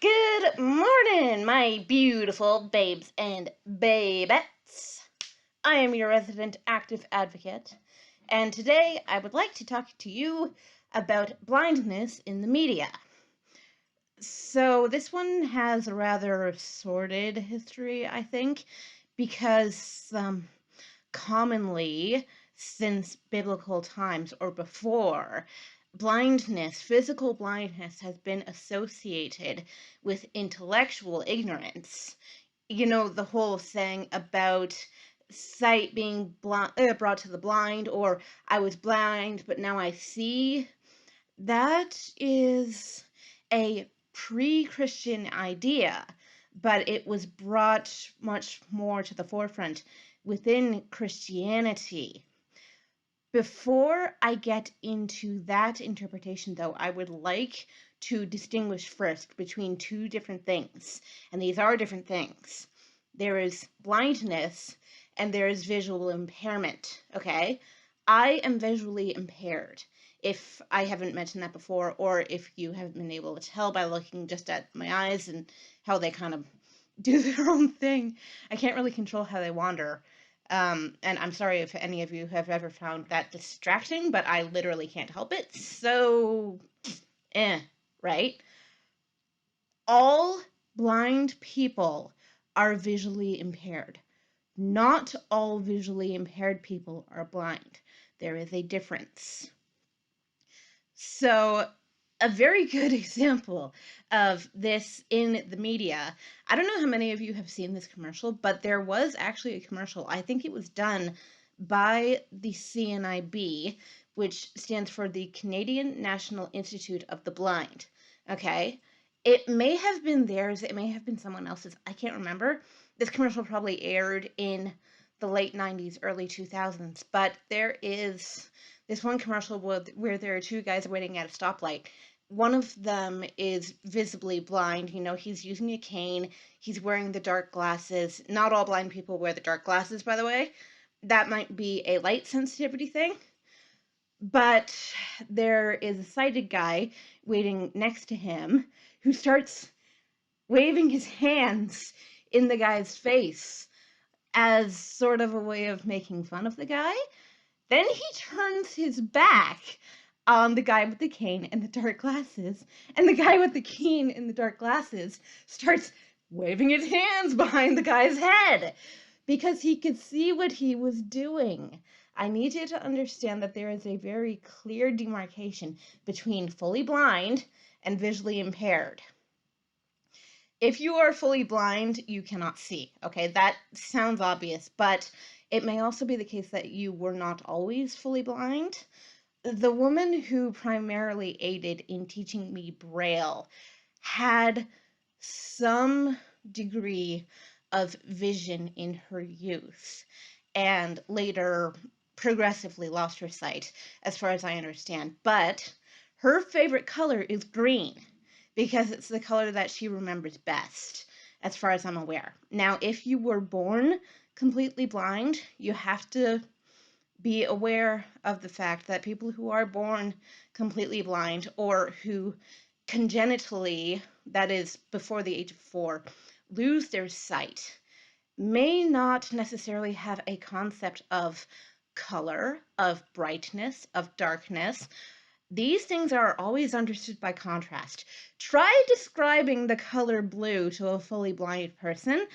Good morning, my beautiful babes and babettes. I am your resident active advocate, and today I would like to talk to you about blindness in the media. So, this one has a rather sordid history, I think, because commonly, since biblical times or before, blindness, physical blindness, has been associated with intellectual ignorance. You know, the whole saying about sight being brought to the blind, or I was blind, but now I see. That is a pre Christian idea, but it was brought much more to the forefront within Christianity. Before I get into that interpretation, though, I would like to distinguish first between two different things, and these are different things. There is blindness and there is visual impairment, okay? I am visually impaired. If I haven't mentioned that before, or if you haven't been able to tell by looking just at my eyes and how they kind of do their own thing, I can't really control how they wander. And I'm sorry if any of you have ever found that distracting, but I literally can't help it. So, right? All blind people are visually impaired. Not all visually impaired people are blind. There is a difference. So, a very good example of this in the media. I don't know how many of you have seen this commercial, but there was actually a commercial. I think it was done by the CNIB, which stands for the Canadian National Institute of the Blind. Okay? It may have been theirs, it may have been someone else's. I can't remember. This commercial probably aired in the late 90s, early 2000s, but there is this one commercial where there are two guys waiting at a stoplight. One of them is visibly blind. You know, he's using a cane. He's wearing the dark glasses. Not all blind people wear the dark glasses, by the way. That might be a light sensitivity thing. But there is a sighted guy waiting next to him who starts waving his hands in the guy's face as sort of a way of making fun of the guy. Then he turns his back on the guy with the cane and the dark glasses, and the guy with the cane and the dark glasses starts waving his hands behind the guy's head because he could see what he was doing. I need you to understand that there is a very clear demarcation between fully blind and visually impaired. If you are fully blind, you cannot see. Okay, that sounds obvious, but it may also be the case that you were not always fully blind. The woman who primarily aided in teaching me Braille had some degree of vision in her youth and later progressively lost her sight, as far as I understand. But her favorite color is green because it's the color that she remembers best, as far as I'm aware. Now, if you were born completely blind, you have to be aware of the fact that people who are born completely blind or who congenitally, that is before the age of 4, lose their sight may not necessarily have a concept of color, of brightness, of darkness. These things are always understood by contrast. Try describing the color blue to a fully blind person.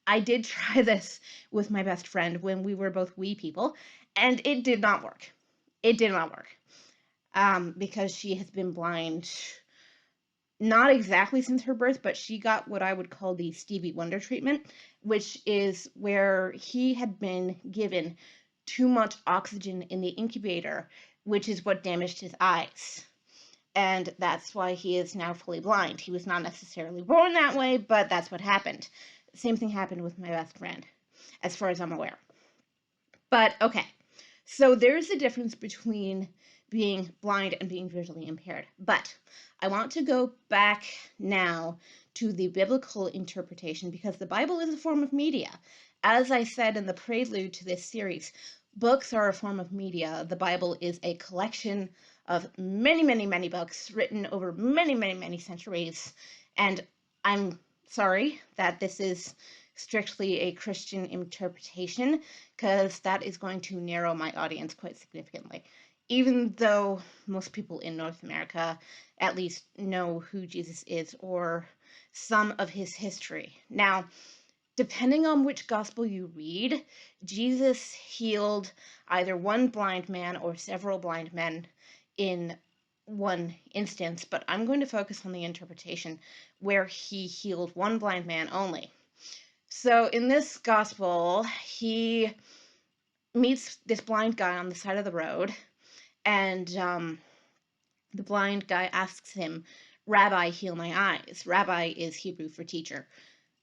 I did try this with my best friend when we were both wee people, and it did not work. It did not work. Because she has been blind not exactly since her birth, but she got what I would call the Stevie Wonder treatment, which is where he had been given too much oxygen in the incubator, which is what damaged his eyes. And that's why he is now fully blind. He was not necessarily born that way, but that's what happened. Same thing happened with my best friend, as far as I'm aware. But okay, so there's a difference between being blind and being visually impaired. But I want to go back now to the biblical interpretation because the Bible is a form of media. As I said in the prelude to this series, books are a form of media. The Bible is a collection of many, many, many books written over many, many, many centuries. And I'm sorry that this is strictly a Christian interpretation, because that is going to narrow my audience quite significantly. Even though most people in North America at least know who Jesus is or some of his history. Now, depending on which gospel you read, Jesus healed either one blind man or several blind men in one instance, but I'm going to focus on the interpretation where he healed one blind man only. So in this gospel, he meets this blind guy on the side of the road, and the blind guy asks him, "Rabbi, heal my eyes." Rabbi is Hebrew for teacher.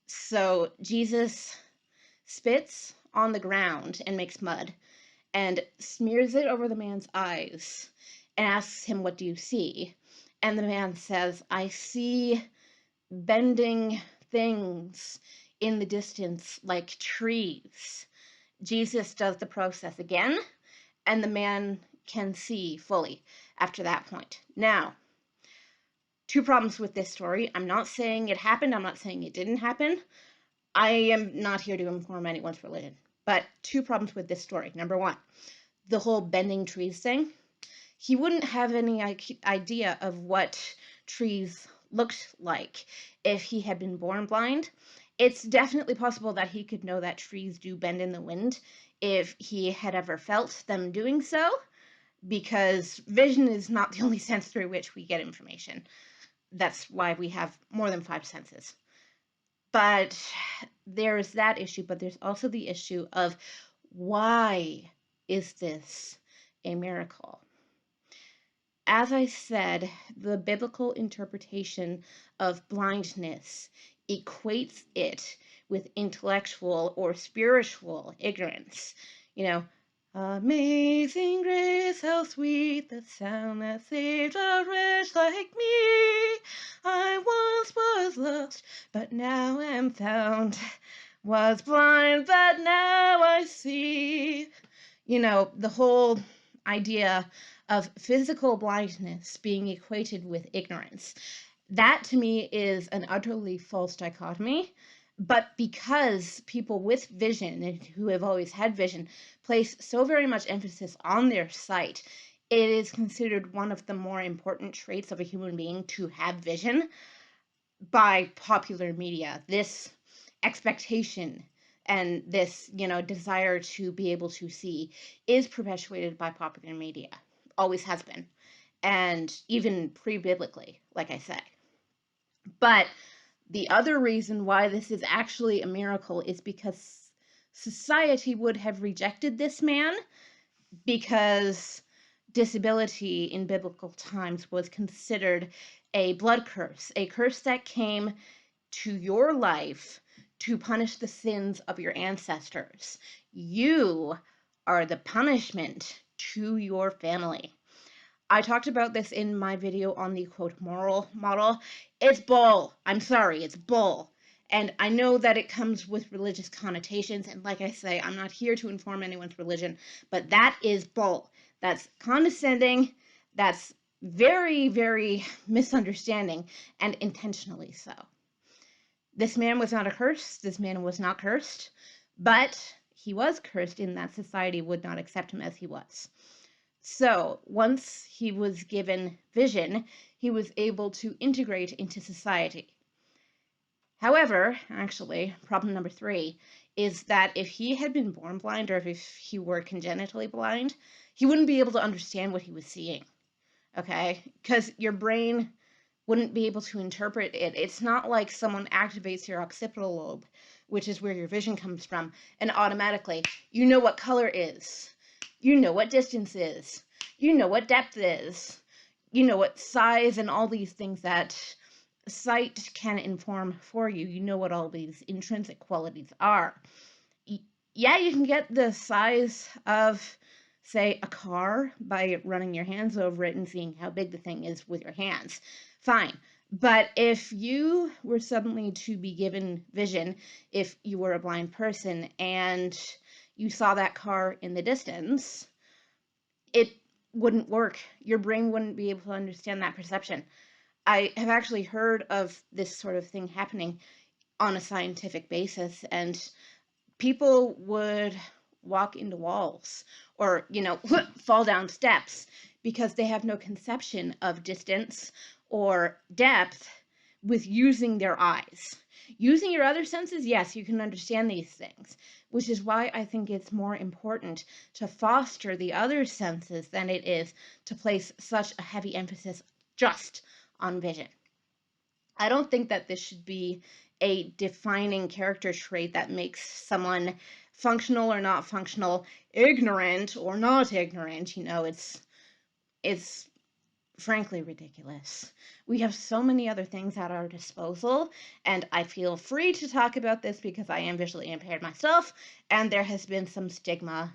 So Jesus spits on the ground and makes mud and smears it over the man's eyes and asks him, "What do you see?" And the man says, "I see bending things in the distance like trees." Jesus does the process again, and the man can see fully after that point. Now, two problems with this story. I'm not saying it happened, I'm not saying it didn't happen. I am not here to inform anyone's religion. But two problems with this story. Number one, the whole bending trees thing. He wouldn't have any idea of what trees looked like if he had been born blind. It's definitely possible that he could know that trees do bend in the wind if he had ever felt them doing so, because vision is not the only sense through which we get information. That's why we have more than 5 senses. But there's that issue, but there's also the issue of, why is this a miracle? As I said, the biblical interpretation of blindness equates it with intellectual or spiritual ignorance. You know, "Amazing grace, how sweet the sound that saved a wretch like me. I once was lost, but now am found. Was blind, but now I see." You know, the whole idea of physical blindness being equated with ignorance. That to me is an utterly false dichotomy. But because people with vision and who have always had vision place so very much emphasis on their sight, it is considered one of the more important traits of a human being to have vision by popular media. This expectation and this, desire to be able to see is perpetuated by popular media. Always has been. And even pre-biblically, like I say. But the other reason why this is actually a miracle is because society would have rejected this man, because disability in biblical times was considered a blood curse, a curse that came to your life to punish the sins of your ancestors. You are the punishment to your family. I talked about this in my video on the quote moral model. It's bull. I'm sorry, it's bull. And I know that it comes with religious connotations, and like I say, I'm not here to inform anyone's religion, but that is bull. That's condescending, that's very, very misunderstanding, and intentionally so. This man was not a curse, this man was not cursed, but he was cursed in that society would not accept him as he was. So once he was given vision, he was able to integrate into society. However, actually, problem number 3 is that if he had been born blind, or if he were congenitally blind, he wouldn't be able to understand what he was seeing, okay? Because your brain wouldn't be able to interpret it. It's not like someone activates your occipital lobe, which is where your vision comes from, and automatically you know what color is. You know what distance is. You know what depth is. You know what size and all these things that sight can inform for you. You know what all these intrinsic qualities are. Yeah, you can get the size of, say, a car by running your hands over it and seeing how big the thing is with your hands. Fine. But if you were suddenly to be given vision, if you were a blind person, and you saw that car in the distance, it wouldn't work. Your brain wouldn't be able to understand that perception. I have actually heard of this sort of thing happening on a scientific basis, and people would walk into walls or, fall down steps because they have no conception of distance or depth with using their eyes. Using your other senses, yes, you can understand these things, which is why I think it's more important to foster the other senses than it is to place such a heavy emphasis just on vision. I don't think that this should be a defining character trait that makes someone functional or not functional, ignorant or not ignorant. It's frankly ridiculous. We have so many other things at our disposal, and I feel free to talk about this because I am visually impaired myself, and there has been some stigma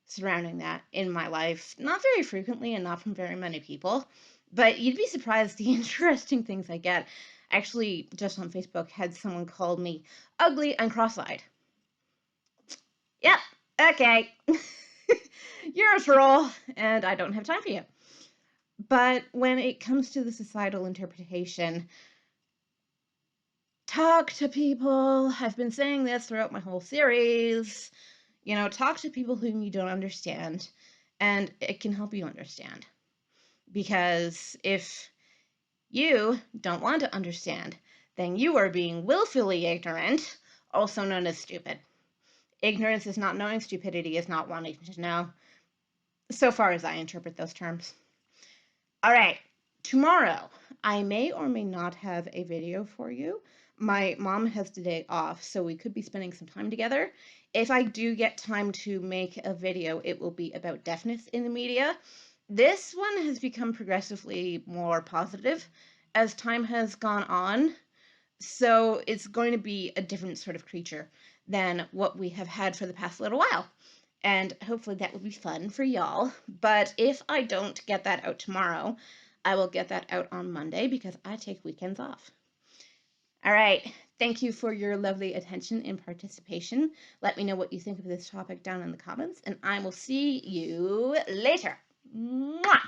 surrounding that in my life, not very frequently and not from very many people, but you'd be surprised the interesting things I get. Actually, just on Facebook, had someone called me ugly and cross-eyed. Yep, okay. You're a troll, and I don't have time for you. But when it comes to the societal interpretation, talk to people. I've been saying this throughout my whole series. Talk to people whom you don't understand, and it can help you understand. Because if you don't want to understand, then you are being willfully ignorant, also known as stupid. Ignorance is not knowing, stupidity is not wanting to know, so far as I interpret those terms. All right, tomorrow, I may or may not have a video for you. My mom has the day off, so we could be spending some time together. If I do get time to make a video, it will be about deafness in the media. This one has become progressively more positive as time has gone on, so it's going to be a different sort of creature than what we have had for the past little while. And hopefully that will be fun for y'all. But if I don't get that out tomorrow, I will get that out on Monday because I take weekends off. All right. Thank you for your lovely attention and participation. Let me know what you think of this topic down in the comments, and I will see you later. Mwah!